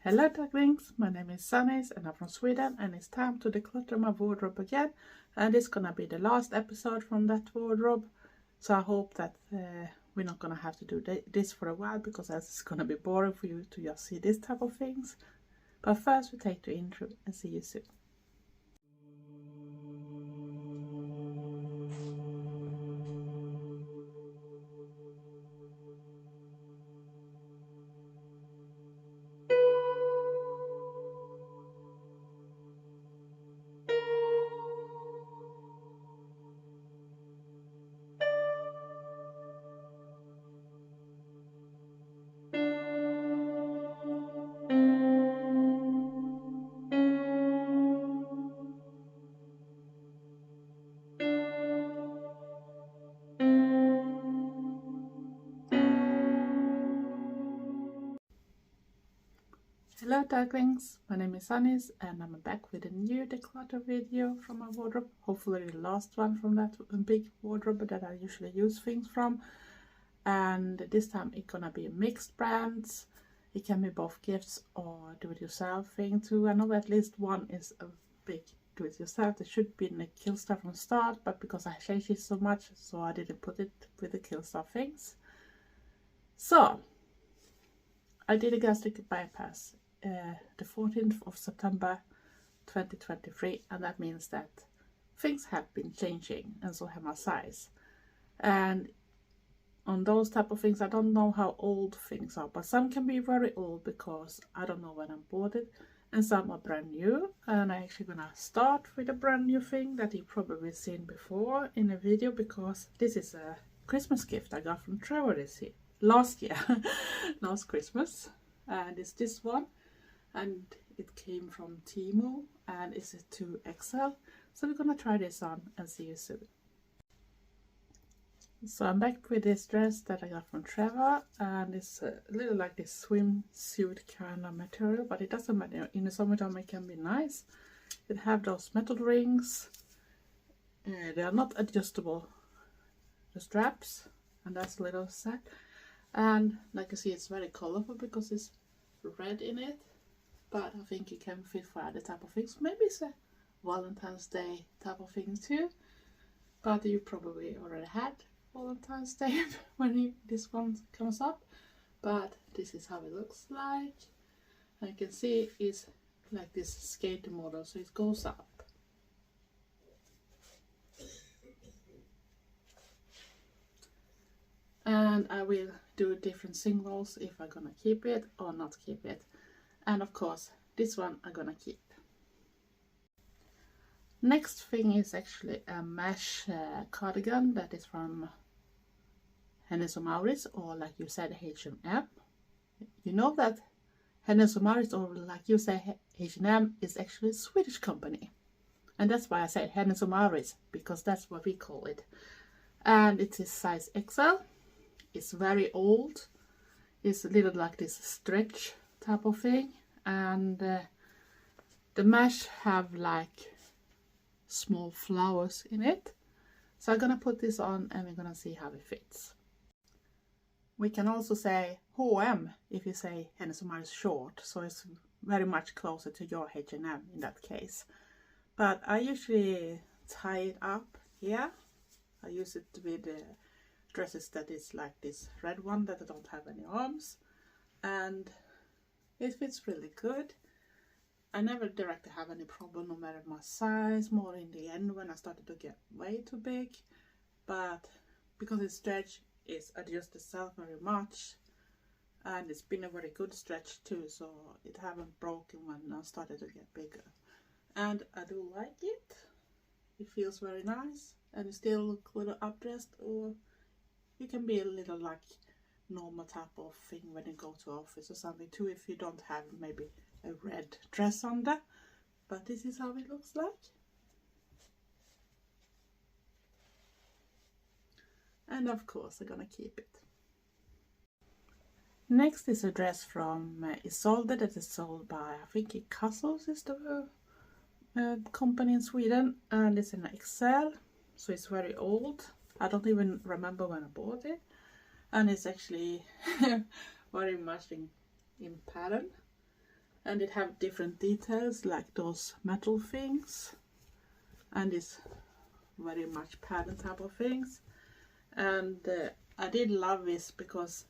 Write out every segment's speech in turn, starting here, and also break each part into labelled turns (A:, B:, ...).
A: Hello ducklings, my name is Sanniz and I'm from Sweden, and it's time to declutter my wardrobe again, and it's gonna be the last episode from that wardrobe, so I hope that we're not gonna have to do this for a while, because it's gonna be boring for you to just see this type of things. But first we take the intro and see you soon. Hello ducklings, my name is Sanniz and I'm back with a new declutter video from my wardrobe. Hopefully the last one from that big wardrobe that I usually use things from. And this time it's gonna be mixed brands. It can be both gifts or do-it-yourself thing too. I know at least one is a big do-it-yourself. It should be in the Kill Stuff from the start, but because I changed it so much, so I didn't put it with the Kill Stuff things. So I did a gastric bypass the 14th of September 2023, and that means that things have been changing, and so have my size. And on those type of things, I don't know how old things are, but some can be very old because I don't know when I bought it, and some are brand new. And I'm actually gonna start with a brand new thing that you've probably seen before in a video, because this is a Christmas gift I got from Trevor last year last Christmas, and it's this one, and it came from Temu, and it's a 2XL. So we're gonna try this on and see you soon. So I'm back with this dress that I got from Trevor, and it's a little like this swimsuit kind of material, but it doesn't matter. In the summertime it can be nice. It have those metal rings. They are not adjustable, the straps, and that's a little sad. And like you see, it's very colorful because it's red in it, but I think it can fit for other type of things. Maybe it's a Valentine's Day type of thing too, but you probably already had Valentine's Day when this one comes up. But this is how it looks like, and you can see it's like this skate model, so it goes up. And I will do different singles if I'm gonna keep it or not keep it. And of course this one I'm gonna keep. Next thing is actually a mesh cardigan that is from Hennes & Mauritz, or like you said, H&M. You know that Hennes & Mauritz, or like you say, H&M, is actually a Swedish company, and that's why I said Hennes & Mauritz, because that's what we call it. And it is size XL. It's very old. It's a little like this stretch type of thing, and the mesh have like small flowers in it. So I'm gonna put this on and we're gonna see how it fits. We can also say H&M if you say Hennes & Mauritz short, so it's very much closer to your H&M in that case. But I usually tie it up here. I use it with dresses that is like this red one that I don't have any arms, and it fits really good. I never directly have any problem no matter my size, more in the end when I started to get way too big, but because it's stretch, it's adjusted itself very much, and it's been a very good stretch too, so it haven't broken when I started to get bigger. And I do like it. It feels very nice, and it still look a little updressed, or you can be a little like normal type of thing when you go to office or something too, if you don't have maybe a red dress under. But this is how it looks like. And of course I'm gonna keep it. Next is a dress from Isolde that is sold by, I think Castles is the company in Sweden, and it's an XL, so it's very old. I don't even remember when I bought it, and it's actually very much in pattern. and it have different details like those metal things and this very much pattern type of things. And I did love this because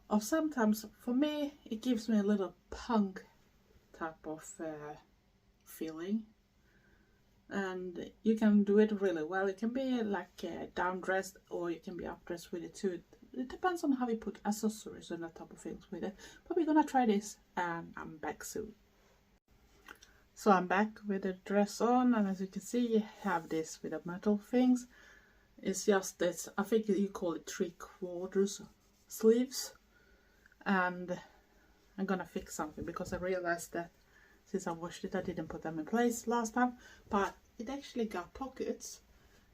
A: of sometimes for me it gives me a little punk type of feeling, and you can do it really well. It can be like down dressed or you can be up dressed with it too. It depends on how you put accessories and that type of things with it. But we're gonna try this and I'm back soon. So I'm back with the dress on, and as you can see you have this with the metal things. It's just this, I think you call it 3/4 sleeves, and I'm gonna fix something because I realized that since I washed it I didn't put them in place last time, but it actually got pockets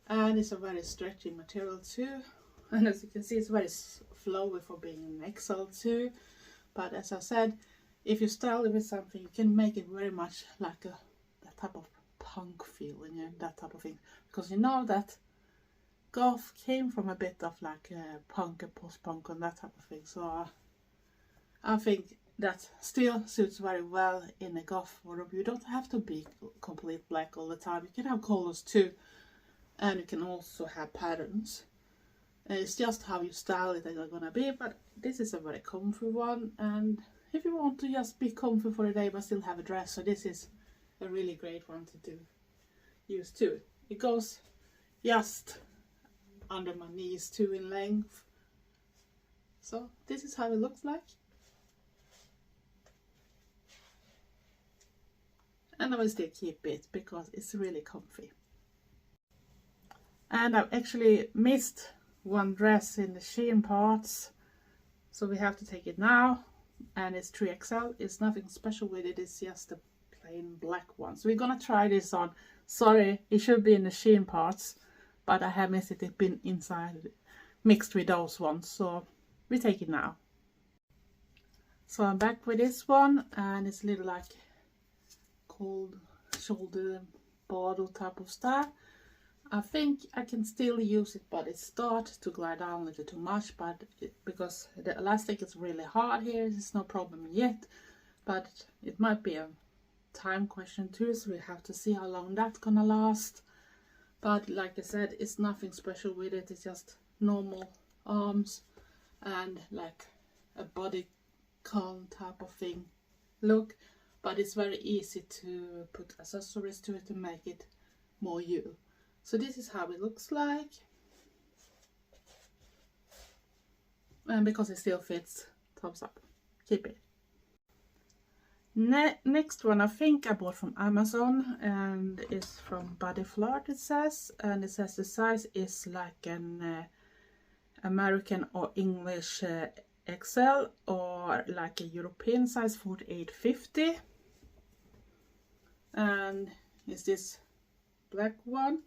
A: and it's a very stretchy material too, and as you can see it's very flowy for being an XL too. But as I said, if you style it with something you can make it very much like that type of punk feeling and that type of thing, because you know that Goth came from a bit of like punk and post-punk and that type of thing, so I think that still suits very well in a Goth wardrobe. You don't have to be complete black all the time, you can have colors too, and you can also have patterns. It's just how you style it that you're gonna be, but this is a very comfy one, and if you want to just be comfy for a day but still have a dress, so this is a really great one to use too. It goes just under my knees too in length, so this is how it looks like, and I will still keep it because it's really comfy. And I've actually missed one dress in the sheen parts, so we have to take it now, and it's 3XL. It's nothing special with it, it's just a plain black one. So we're gonna try this on. Sorry, it should be in the sheen parts, but I have missed it. It's been inside mixed with those ones, so we take it now. So I'm back with this one, and it's a little like cold shoulder border type of style. I think I can still use it, but it starts to glide down a little too much, but because the elastic is really hard here, it's no problem yet, but it might be a time question too, so we have to see how long that's gonna last. But like I said, it's nothing special with it, it's just normal arms and like a bodycon type of thing look, but it's very easy to put accessories to it to make it more you. So this is how it looks like, and because it still fits, thumbs up, keep it. Next one I think I bought from Amazon, and it's from Body Flirt, it says, and it says the size is like an American or English XL, or like a European size 48-50, and it's this black one,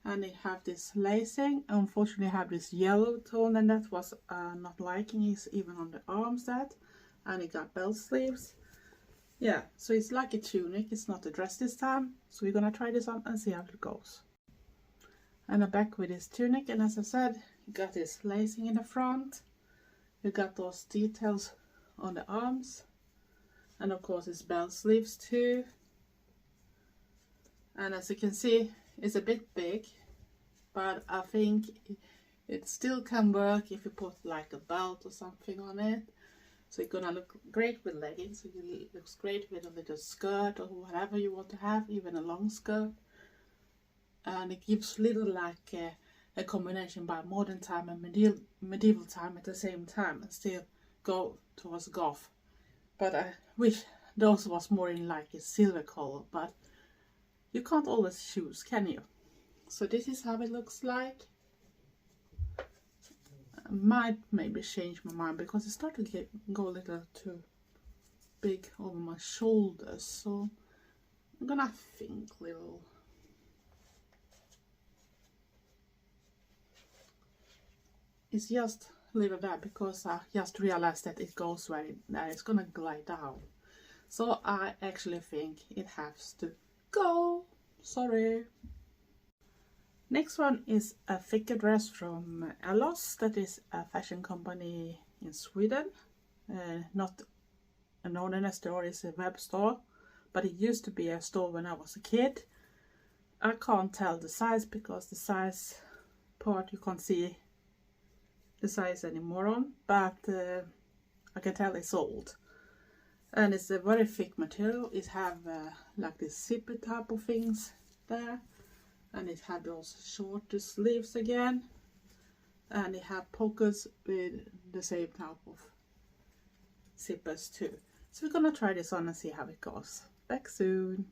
A: and it have this lacing. Unfortunately I have this yellow tone, and that was not liking, is even on the arms that, and it got belt sleeves. Yeah, so it's like a tunic, it's not a dress this time, so we're gonna try this on and see how it goes. And I'm back with this tunic, and as I said, you got this lacing in the front, you got those details on the arms, and of course it's belt sleeves too. And as you can see, it's a bit big, but I think it still can work if you put like a belt or something on it. So it's gonna look great with leggings, it looks great with a little skirt or whatever you want to have, even a long skirt. And it gives little like a combination by modern time and medieval time at the same time, and still go towards Goth. But I wish those was more in like a silver color, but you can't always choose, can you? So this is how it looks like. I might maybe change my mind because it started to go a little too big over my shoulders, so I'm gonna think little. It's just a little that because I just realized that it goes where it's gonna glide down. So I actually think it has to go. Sorry. Next one is a thicker dress from Eldergoth, that is a fashion company in Sweden, not known as store is a web store, but it used to be a store when I was a kid. I can't tell the size because the size part you can't see the size anymore on, but I can tell it's old. And it's a very thick material. It have like this zipper type of things there, and it had those shorter sleeves again, and it had pockets with the same type of zippers too. So we're gonna try this on and see how it goes. Back soon.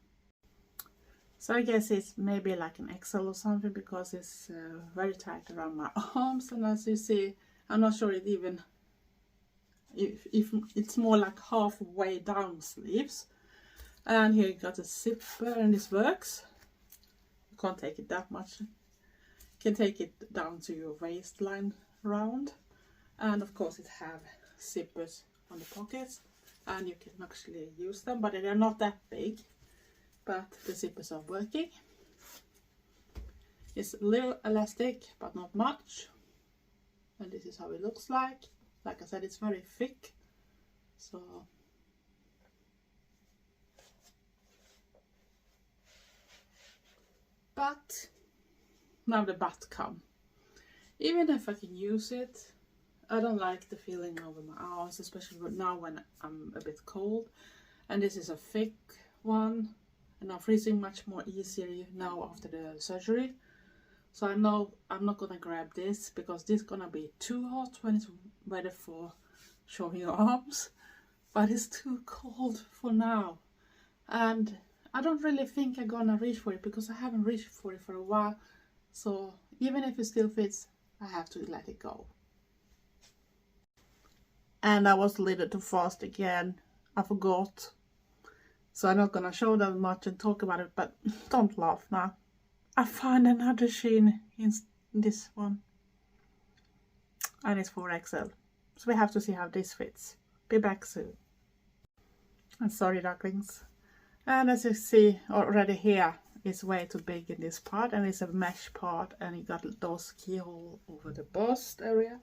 A: So I guess it's maybe like an XL or something because it's very tight around my arms, and as you see, I'm not sure it even if it's more like halfway down sleeves. And here you got a zipper, and this works. You can't take it that much. You can take it down to your waistline round, and of course it have zippers on the pockets, and you can actually use them, but they're not that big. But the zippers are working. It's a little elastic, but not much. And this is how it looks like. Like I said, it's very thick. So but now the butt come. Even if I can use it, I don't like the feeling over my arms, especially now when I'm a bit cold. And this is a thick one. And I'm freezing much more easier now after the surgery. So I know I'm not gonna grab this because this is gonna be too hot when it's ready for showing your arms. But it's too cold for now. And I don't really think I'm gonna reach for it because I haven't reached for it for a while. So even if it still fits, I have to let it go. And I was a little too fast again. I forgot. So I'm not gonna show that much and talk about it, but don't laugh now. I found another sheen in this one. And it's 4XL. So we have to see how this fits. Be back soon. I'm sorry, ducklings. And as you see already here, it's way too big in this part, and it's a mesh part, and you got those keyhole over the bust area.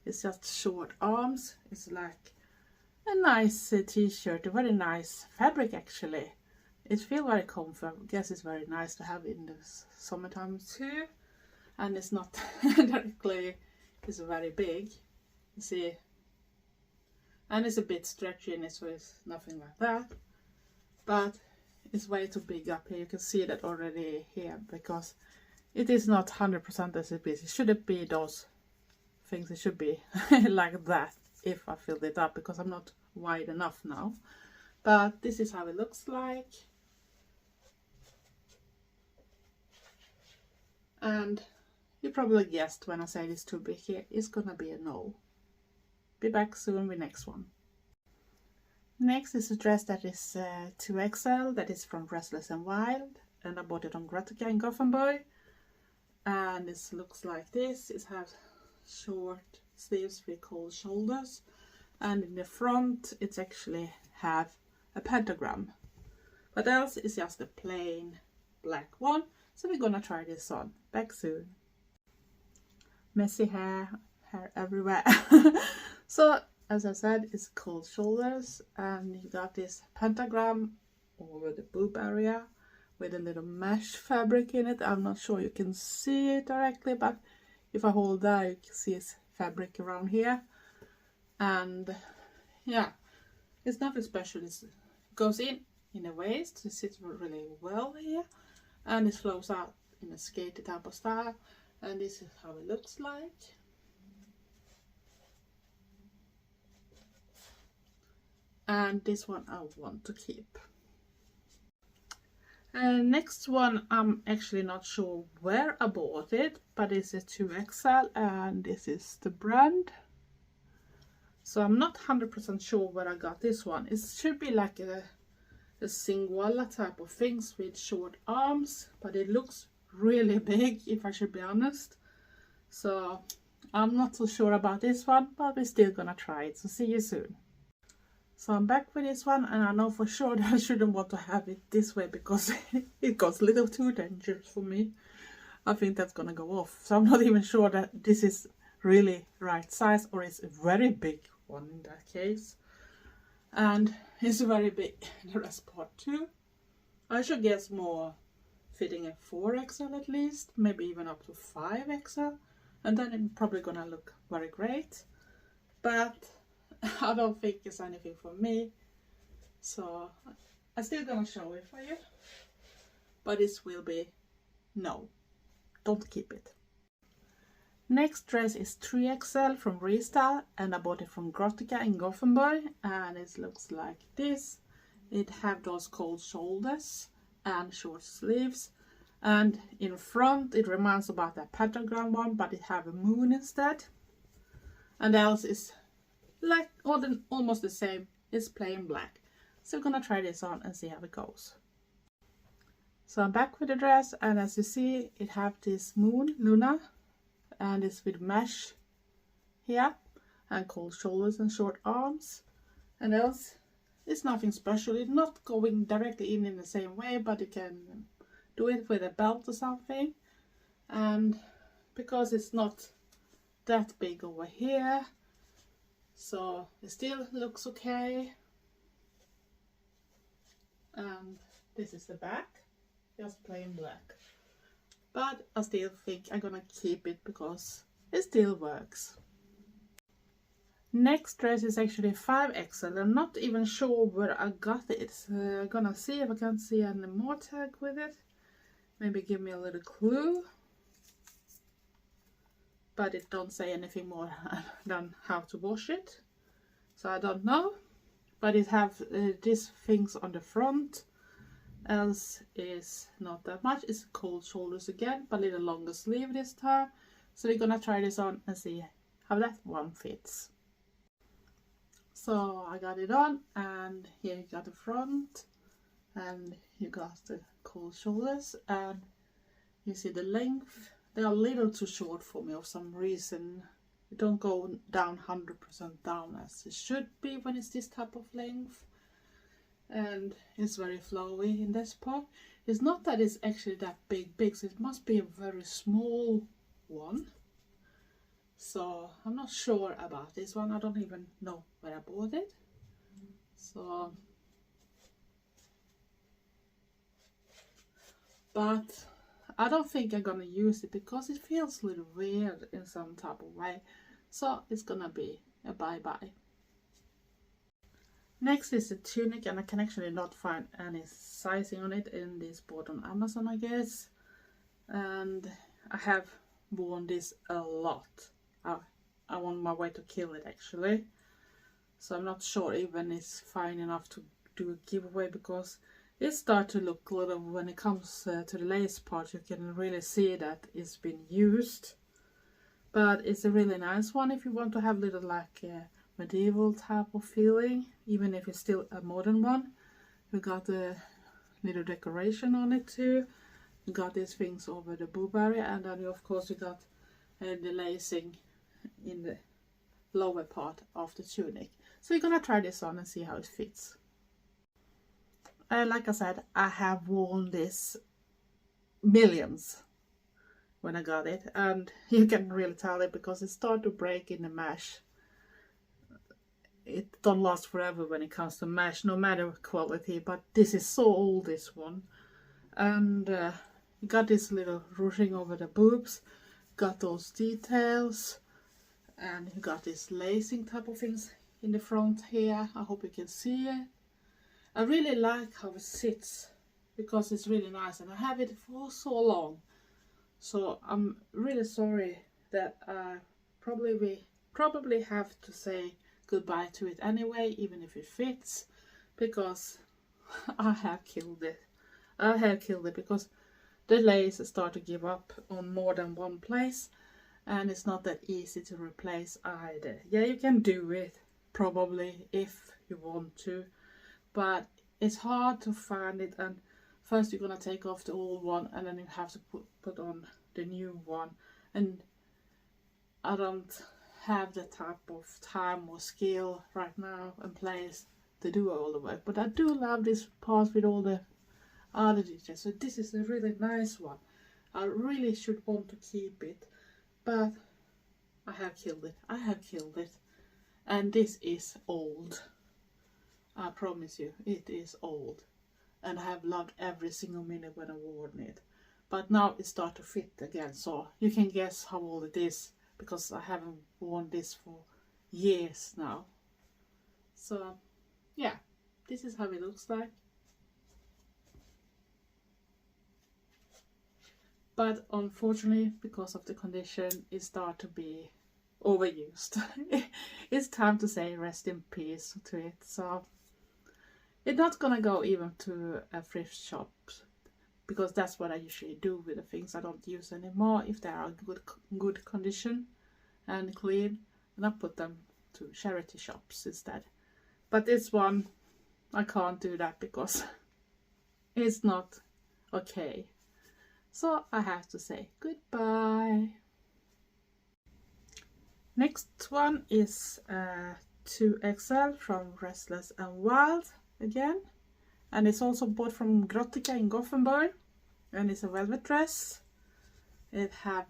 A: It's just short arms. It's like a nice t-shirt, a very nice fabric actually. It feels very comfy. I guess it's very nice to have in the summertime too. And it's not directly, it's very big. You see, and it's a bit stretchy in it, so it's nothing like that. But it's way too big up here. You can see that already here because it is not 100% as it is. It shouldn't be those things. It should be like that if I filled it up because I'm not wide enough now. But this is how it looks like. And you probably guessed when I said it's too big here, it's gonna be a no. Be back soon with next one. Next is a dress that is 2XL, that is from Restless and Wild, and I bought it on Gratuca in Gothenburg. And this looks like this. It has short sleeves with cold shoulders, and in the front it's actually have a pentagram, but else it's just a plain black one. So we're gonna try this on. Back soon. Messy hair everywhere. So as I said, it's cold shoulders, and you got this pentagram over the boob area with a little mesh fabric in it. I'm not sure you can see it directly, but if I hold that, you can see it's fabric around here. And yeah, it's nothing special. It goes in the waist. It sits really well here, and it flows out in a skater type of style. And this is how it looks like. And this one I want to keep. And next one, I'm actually not sure where I bought it, but it's a 2XL, and this is the brand. So I'm not 100% sure where I got this one. It should be like a Singuala type of things with short arms, but it looks really big, if I should be honest. So I'm not so sure about this one, but we're still gonna try it. So see you soon. So I'm back with this one, and I know for sure that I shouldn't want to have it this way because it got a little too dangerous for me. I think that's gonna go off. So I'm not even sure that this is really right size, or it's a very big one in that case. and it's very big, the rest part too. I should guess more fitting a 4XL at least, maybe even up to 5XL, and then it's probably gonna look very great, but I don't think it's anything for me, so I'm still gonna show it for you, but this will be no, don't keep it. Next dress is 3XL from Restyle, and I bought it from Grottica in Gothenburg, and it looks like this. It have those cold shoulders and short sleeves, and in front it reminds about that pentagram one, but it have a moon instead, and else is like almost the same. It's plain black. So I'm gonna try this on and see how it goes. So I'm back with the dress, and as you see, it have this moon, Luna, and it's with mesh here, and cold shoulders and short arms, and else it's nothing special. It's not going directly in the same way, but you can do it with a belt or something, and because it's not that big over here, so it still looks okay. And this is the back, just plain black, but I still think I'm gonna keep it because it still works. Next dress is actually 5XL. I'm not even sure where I got it. I'm gonna see if I can see any more tag with it. Maybe give me a little clue. But it don't say anything more than how to wash it. So I don't know. But it have these things on the front. Else is not that much. It's cold shoulders again, but a little longer sleeve this time. So we're gonna try this on and see how that one fits. So I got it on, and here you got the front, and you got the cold shoulders, and you see the length. They are a little too short for me for some reason. It don't go down 100% down as it should be when it's this type of length, and it's very flowy in this part. It's not that it's actually that big, so it must be a very small one. So I'm not sure about this one. I don't even know where I bought it. So, but I don't think I'm gonna use it because it feels a little weird in some type of way. So it's gonna be a bye-bye. Next is the tunic, and I can actually not find any sizing on it in this bought on Amazon, I guess. And I have worn this a lot. I'm on my way to kill it actually, so I'm not sure even it's fine enough to do a giveaway, because it starts to look a little, when it comes to the lace part, you can really see that it's been used. But it's a really nice one if you want to have a little like medieval type of feeling, even if it's still a modern one. You got a little decoration on it too. You got these things over the boob area, and then of course you got the lacing in the lower part of the tunic. So we're gonna try this on and see how it fits. Like I said, I have worn this millions when I got it, and you can really tell it because it started to break in the mesh. It don't last forever when it comes to mesh, no matter quality, but this is so old, this one. And you got this little ruching over the boobs, got those details, and you got this lacing type of things in the front here. I hope you can see it. I really like how it sits because it's really nice, and I have it for so long. So I'm really sorry that I probably have to say goodbye to it anyway, even if it fits, because I have killed it. I have killed it because the lace start to give up on more than one place, and it's not that easy to replace either. Yeah, you can do it probably if you want to, but it's hard to find it, and first you're gonna take off the old one and then you have to put on the new one, and I don't have the type of time or skill right now and place to do all the work. But I do love this part with all the other details, so this is a really nice one. I really should want to keep it, but I have killed it. I have killed it, and this is old. I promise you, it is old. And I have loved every single minute when I worn it. But now it starts to fit again, so you can guess how old it is, because I haven't worn this for years now. So yeah, this is how it looks like. But unfortunately, because of the condition, it starts to be overused. It's time to say rest in peace to it. So it's not gonna go even to a thrift shop, because that's what I usually do with the things I don't use anymore. If they are good condition and clean, and I put them to charity shops instead. But this one, I can't do that because it's not okay. So I have to say goodbye. Next one is 2XL from Restless and Wild again. And it's also bought from Grottica in Gothenburg. And it's a velvet dress. It have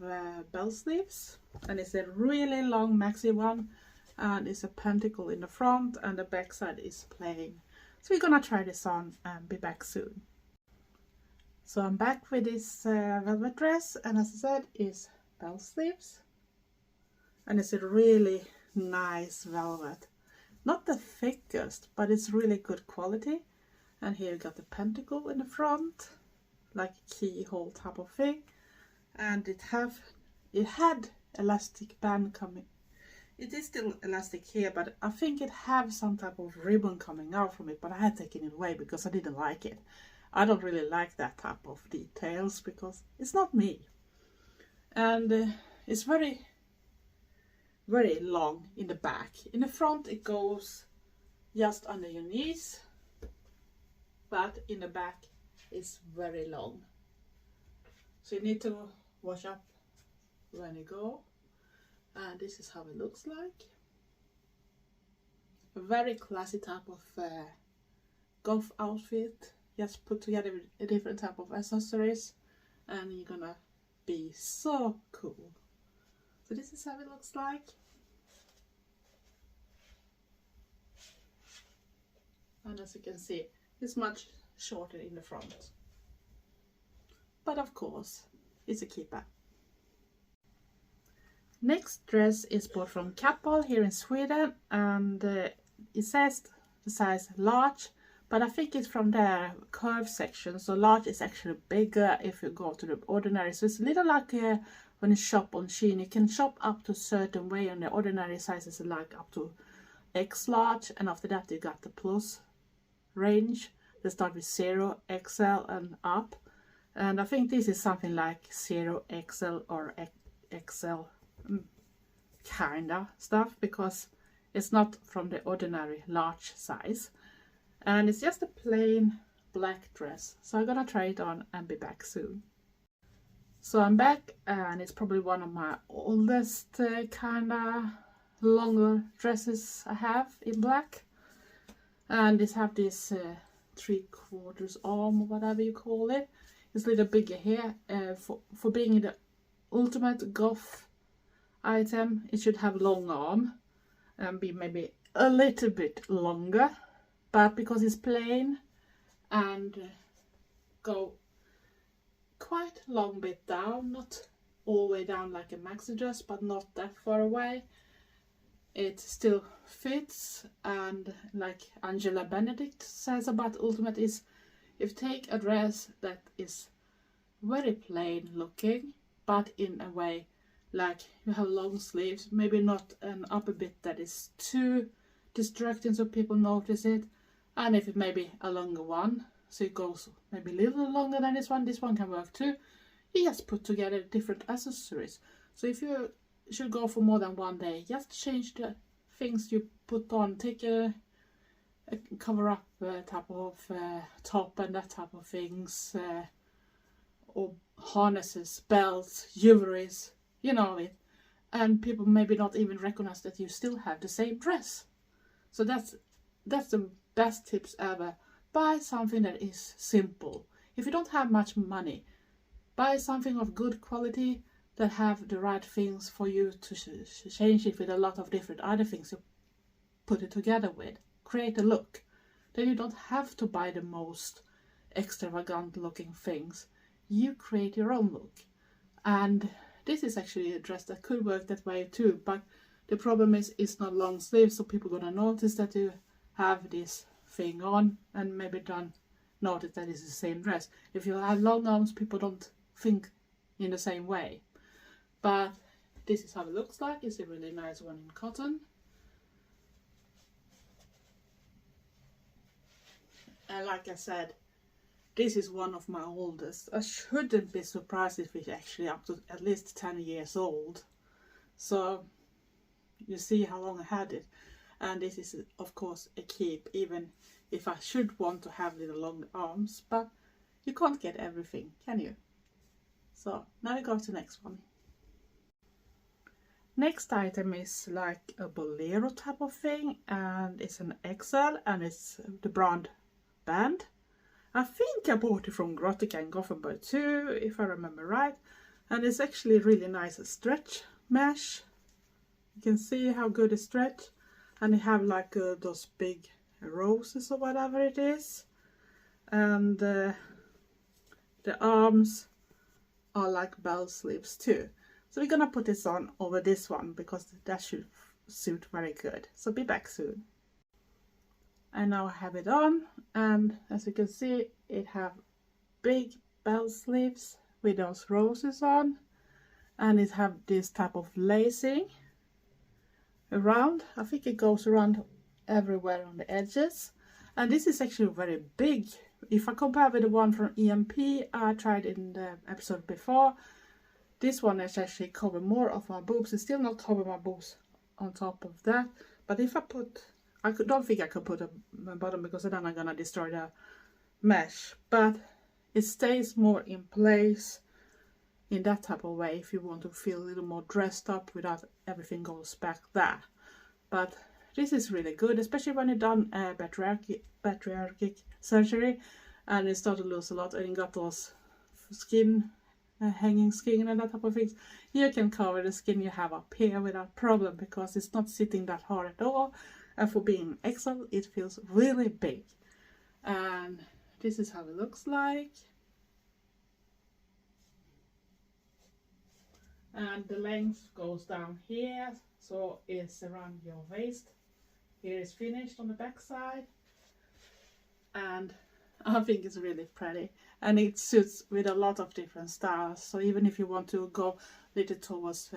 A: bell sleeves. And it's a really long maxi one. And it's a pentacle in the front. And the back side is plain. So we're gonna try this on and be back soon. So I'm back with this velvet dress. And as I said, it's bell sleeves. And it's a really nice velvet. Not the thickest, but it's really good quality. And here you got the pentacle in the front, like a keyhole type of thing. And it had elastic band coming. It is still elastic here, but I think it have some type of ribbon coming out from it, but I had taken it away because I didn't like it. I don't really like that type of details because it's not me. And it's very, very long in the back. In the front it goes just under your knees. But in the back it's very long, so you need to wash up when you go. And this is how it looks like. A very classy type of Goth outfit, just put together with a different type of accessories, and you're gonna be so cool. So this is how it looks like. And as you can see, it's much shorter in the front, but of course it's a keeper. Next dress is bought from Kappahl here in Sweden, and it says the size large, but I think it's from their curve section, so large is actually bigger if you go to the ordinary. So it's a little like when you shop on Shein, you can shop up to a certain way, and the ordinary sizes are like up to X large, and after that you got the plus range. They start with 0XL and up, and I think this is something like 0XL or XL kinda stuff, because it's not from the ordinary large size, and it's just a plain black dress. So I'm gonna try it on and be back soon. So I'm back, and it's probably one of my oldest kinda longer dresses I have in black, and this have this 3/4 arm or whatever you call it. It's a little bigger here. For being the ultimate Goth item, it should have long arm and be maybe a little bit longer, but because it's plain and go quite long bit down, not all the way down like a maxi dress, but not that far away, it still fits. And like Angela Benedict says about ultimate is, if you take a dress that is very plain looking, but in a way like you have long sleeves, maybe not an upper bit that is too distracting so people notice it, and if it may be a longer one, so it goes maybe a little longer than this one can work too. You just put together different accessories. So if you should go for more than one day, just change the things you put on. Take a cover up type of top and that type of things, or harnesses, belts, jewelries, you know it, and people maybe not even recognize that you still have the same dress. So that's the best tips ever. Buy something that is simple. If you don't have much money, buy something of good quality that have the right things for you to change it with a lot of different other things you put it together with. Create a look. then you don't have to buy the most extravagant looking things. You create your own look. And this is actually a dress that could work that way too, but the problem is it's not long sleeves, so people gonna notice that you have this thing on and maybe don't notice that it's the same dress. If you have long arms, people don't think in the same way. But this is how it looks like. It's a really nice one in cotton. And like I said, this is one of my oldest. I shouldn't be surprised if it's actually up to at least 10 years old. So you see how long I had it. And this is of course a keep, even if I should want to have little long arms, but you can't get everything, can you? So now we go to the next one. Next item is like a bolero type of thing, and it's an XL, and it's the brand band. I think I bought it from Gastric Bypass too, if I remember right. And it's actually really nice stretch mesh. You can see how good it stretch. And they have like those big roses or whatever it is. And the arms are like bell sleeves too. So we're gonna put this on over this one because that should suit very good. So be back soon. And now I have it on, and as you can see, it have big bell sleeves with those roses on, and it have this type of lacing around. I think it goes around everywhere on the edges, and this is actually very big. If I compare with the one from EMP I tried in the episode before, this one is actually cover more of my boobs. It's still not cover my boobs on top of that, but if I put, don't think I could put a bottom because then I'm gonna destroy the mesh, but it stays more in place in that type of way if you want to feel a little more dressed up without everything goes back there. But this is really good, especially when you've done bariatric surgery and you start to lose a lot and you got those skin, hanging skin and that type of things. You can cover the skin you have up here without problem because it's not sitting that hard at all. And for being XL, it feels really big. And this is how it looks like. And the length goes down here, so it's around your waist. Here is finished on the back side. And I think it's really pretty. And it suits with a lot of different styles. So even if you want to go a little towards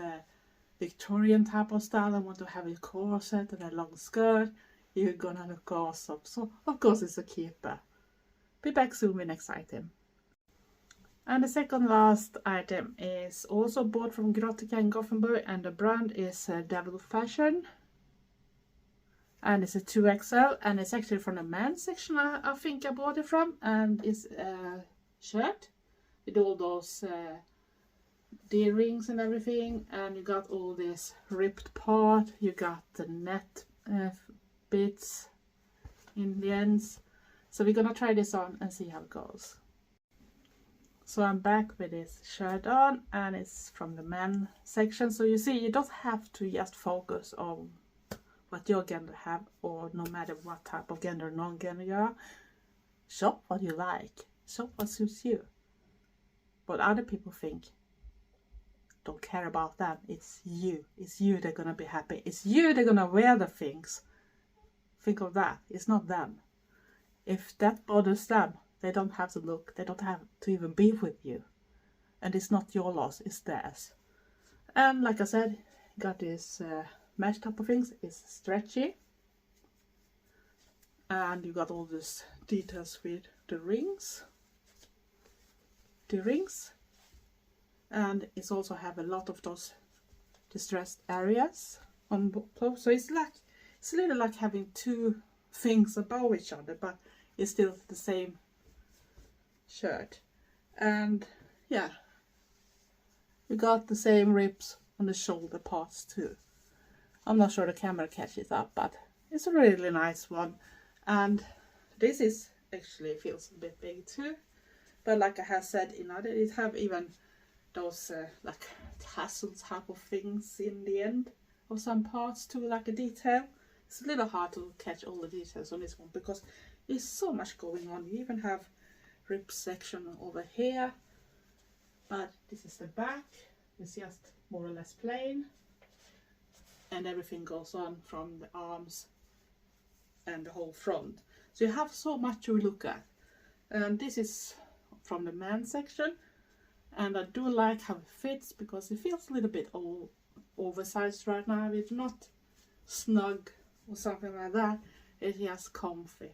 A: Victorian type of style and want to have a corset and a long skirt, you're gonna look awesome. So of course it's a keeper. Be back soon with next item. And the second last item is also bought from Gastric Bypass, and the brand is Devil Fashion. And it's a 2XL, and it's actually from the men's section I think I bought it from. And it's a shirt with all those deer rings and everything, and you got all this ripped part, you got the net bits in the ends. So we're gonna try this on and see how it goes. So I'm back with this shirt on, and it's from the men section. So you see, you don't have to just focus on what your gender have, or no matter what type of gender, non-gender you are. Shop what you like, shop what suits you. What other people think, don't care about that. It's you they're gonna be happy. It's you they're gonna wear the things. Think of that. It's not them. If that bothers them, they don't have to look. They don't have to even be with you. And it's not your loss, it's theirs. And like I said, got this mesh type of things. It's stretchy. And you got all these details with the rings. And it's also have a lot of those distressed areas on both. So it's a little like having two things above each other, but it's still the same shirt. And yeah, you got the same rips on the shoulder parts too. I'm not sure the camera catches up, but it's a really nice one. And this is actually feels a bit big too, but like I have said in other, it have even those like tassel type of things in the end of some parts too, like a detail. It's a little hard to catch all the details on this one because There's so much going on. You even have rib section over here, but this is the back. It's just more or less plain, and everything goes on from the arms and the whole front. So you have so much to look at. And this is from the man section, and I do like how it fits because it feels a little bit oversized right now. It's not snug or something like that. It's just comfy.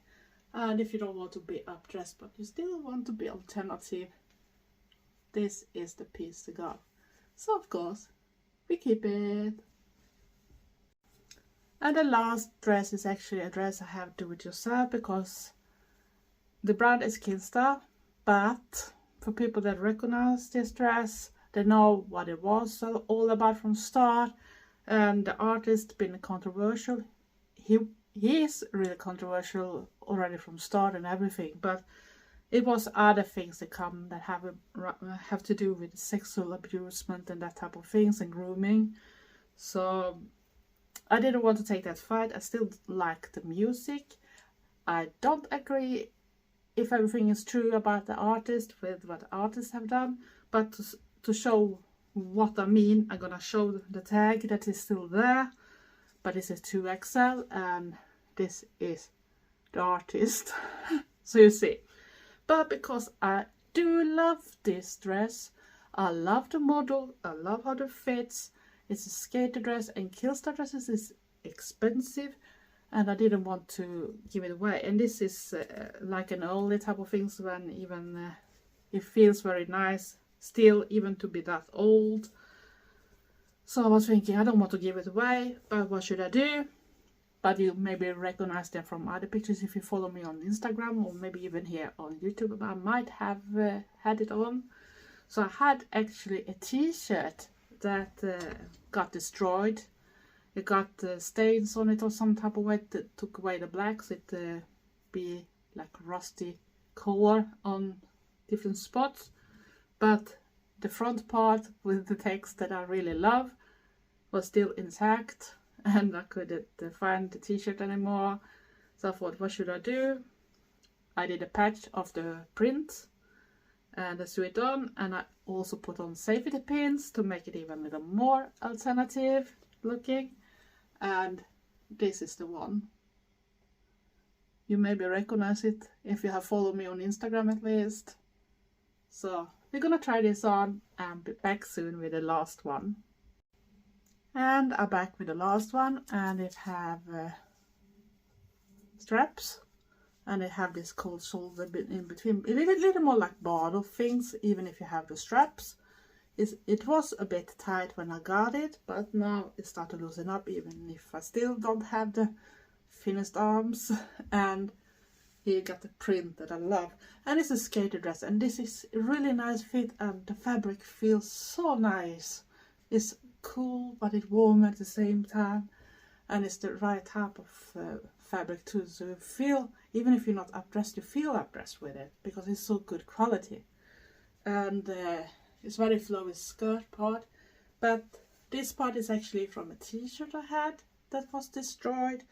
A: And if you don't want to be up-dressed but you still want to be alternative, this is the piece to go. So of course we keep it. And the last dress is actually a dress I have do it yourself, because the brand is Kinstar, but for people that recognize this dress, they know what it was all about from start. And the artist been controversial. He is really controversial already from start and everything, but it was other things that come that have to do with sexual abusement and that type of things, and grooming. So I didn't want to take that fight. I still like the music. I don't agree if everything is true about the artist with what the artists have done, but to show what I mean, I'm gonna show the tag that is still there. But this is 2XL and this is the artist. So you see. But because I do love this dress, I love the model, I love how it fits. It's a skater dress, and Kinstar dresses is expensive, and I didn't want to give it away. And this is like an oldie type of things, when even it feels very nice still, even to be that old. So I was thinking, I don't want to give it away, but what should I do? But you maybe recognize them from other pictures if you follow me on Instagram, or maybe even here on YouTube. I might have had it on. So I had actually a t-shirt that got destroyed. It got stains on it or some type of way that took away the black, so it be like rusty color on different spots. But the front part with the text that I really love was still intact, and I couldn't find the t-shirt anymore. So I thought, what should I do? I did a patch of the print and I sew it on, and I also put on safety pins to make it even a little more alternative looking. And this is the one. You maybe recognize it if you have followed me on Instagram at least. So we're gonna try this on and be back soon with the last one. And I'm back with the last one, and it have straps, and it have this cold shoulder bit in between. A little more like bottle things, even if you have the straps. It was a bit tight when I got it, but now it started to loosen up, even if I still don't have the finished arms. And here you got the print that I love, and it's a skater dress, and this is a really nice fit, and the fabric feels so nice. It's cool, but it's warm at the same time, and it's the right type of fabric too, so you feel, even if you're not up-dressed, you feel up-dressed with it because it's so good quality. And it's very flowy skirt part, but this part is actually from a t-shirt I had that was destroyed,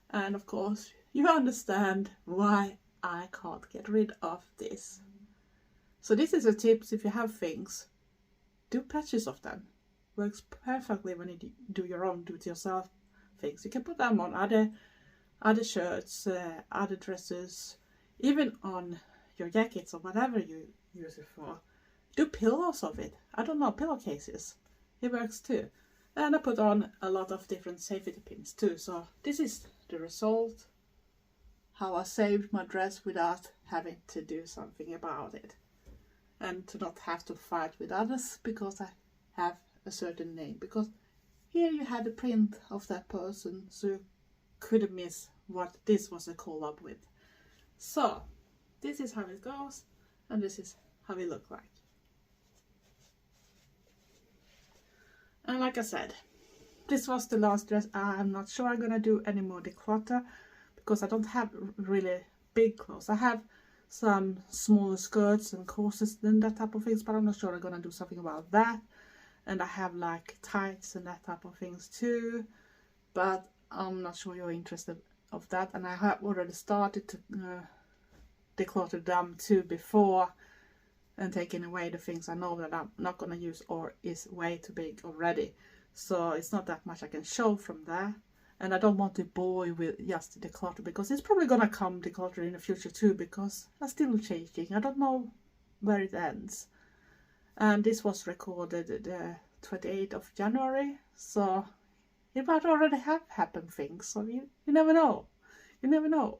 A: and of course you understand why I can't get rid of this. So this is a tips: if you have things, do patches of them. Works perfectly when you do your own do-it-yourself things. You can put them on other shirts, other dresses, even on your jackets or whatever you use it for. Do pillows of it. I don't know, pillowcases. It works too. And I put on a lot of different safety pins too. So this is the result. How I saved my dress without having to do something about it. And to not have to fight with others because I have a certain name, because here you had a print of that person, so you couldn't miss what this was a collab with. So this is how it goes, and this is how it looked like. And like I said, this was the last dress. I'm not sure I'm gonna do any more declutter because I don't have really big clothes. I have some smaller skirts and corsets and that type of things, but I'm not sure I'm gonna do something about that. And I have like tights and that type of things too, but I'm not sure you're interested of that, and I have already started to declutter them too before, and taking away the things I know that I'm not going to use or is way too big already. So it's not that much I can show from there. And I don't want to bore you with just the declutter, because it's probably going to come declutter in the future too, because I'm still changing. I don't know where it ends. And this was recorded the 28th of January, so it might already have happened things. So you never know. You never know.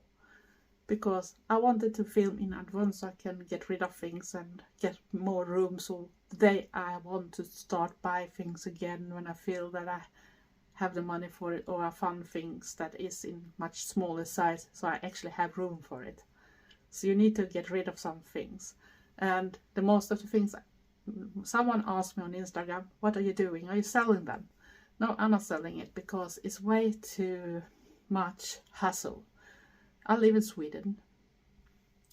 A: Because I wanted to film in advance so I can get rid of things and get more room, so the day I want to start buy things again, when I feel that I have the money for it, or I found things that is in much smaller size, so I actually have room for it. So you need to get rid of some things. And the most of the things, someone asked me on Instagram, what are you doing? Are you selling them? No, I'm not selling it, because it's way too much hassle. I live in Sweden,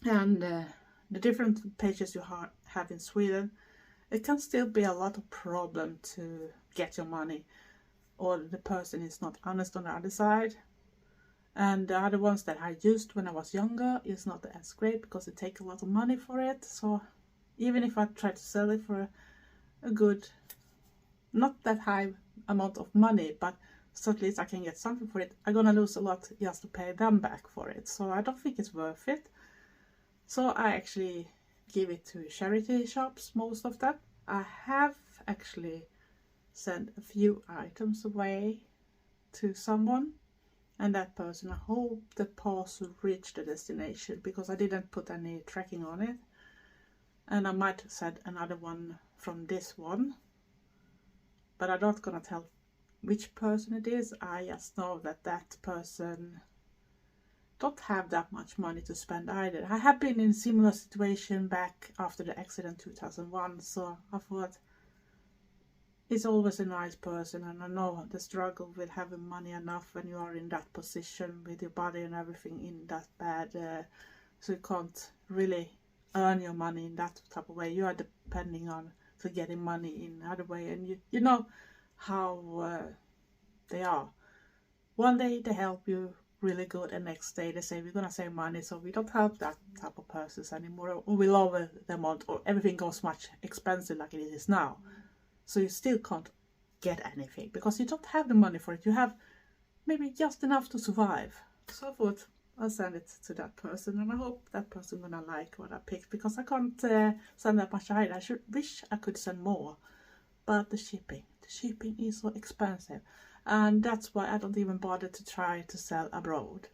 A: and the different pages you have in Sweden, it can still be a lot of problem to get your money, or the person is not honest on the other side. And the other ones that I used when I was younger is not as great, because it takes a lot of money for it. So even if I try to sell it for a good, not that high amount of money, but so at least I can get something for it, I'm gonna lose a lot just to pay them back for it. So I don't think it's worth it. So I actually give it to charity shops, most of them. I have actually sent a few items away to someone, and that person, I hope the parcel reached the destination, because I didn't put any tracking on it. And I might send another one from this one, but I'm not gonna tell which person it is. I just know that that person don't have that much money to spend either. I have been in a similar situation back after the accident 2001, so I thought he's always a nice person, and I know the struggle with having money enough when you are in that position with your body and everything in that bad, so you can't really earn your money in that type of way. You are depending on to getting money in another way, and you know how they are. One day they help you really good, and next day they say we're gonna save money, so we don't help that type of persons anymore, or we lower the amount, or everything goes much expensive like it is now. So you still can't get anything because you don't have the money for it. You have maybe just enough to survive. So I thought I'll send it to that person, and I hope that person gonna like what I picked, because I can't send that much either. I wish I could send more, but the shipping is so expensive, and that's why I don't even bother to try to sell abroad,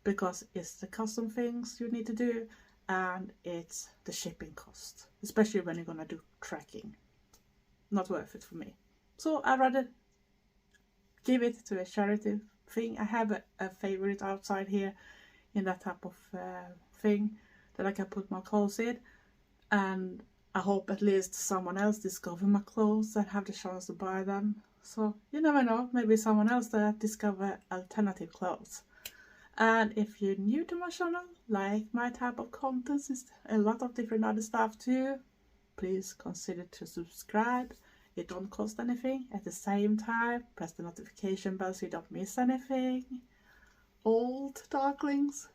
A: because it's the custom things you need to do, and it's the shipping cost, especially when you're gonna do tracking. Not worth it for me. So I'd rather give it to a charity thing. I have a favorite outside here in that type of thing that I can put my clothes in, and I hope at least someone else discover my clothes and have the chance to buy them. So you never know, maybe someone else that discover alternative clothes. And if you're new to my channel, like my type of content, is a lot of different other stuff too, please consider to subscribe. It don't cost anything. At the same time, press the notification bell so you don't miss anything. Old darklings,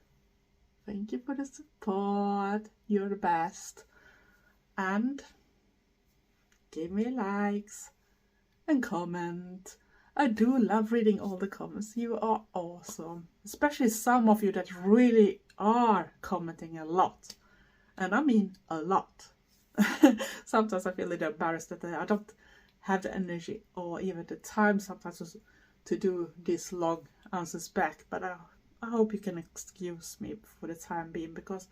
A: thank you for the support. You're the best. And give me likes and comment. I do love reading all the comments. You are awesome. Especially some of you that really are commenting a lot. And I mean a lot. Sometimes I feel a little embarrassed that I don't have the energy or even the time sometimes to do this long answers back, but I hope you can excuse me for the time being, because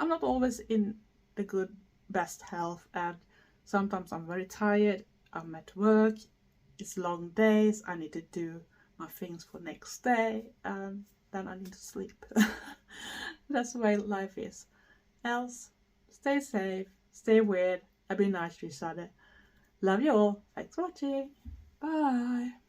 A: I'm not always in the best health, and sometimes I'm very tired. I'm at work, it's long days, I need to do my things for next day, and then I need to sleep. That's the way life is. Else, stay safe, stay weird, and be nice to each other. Love you all. Thanks for watching. Bye.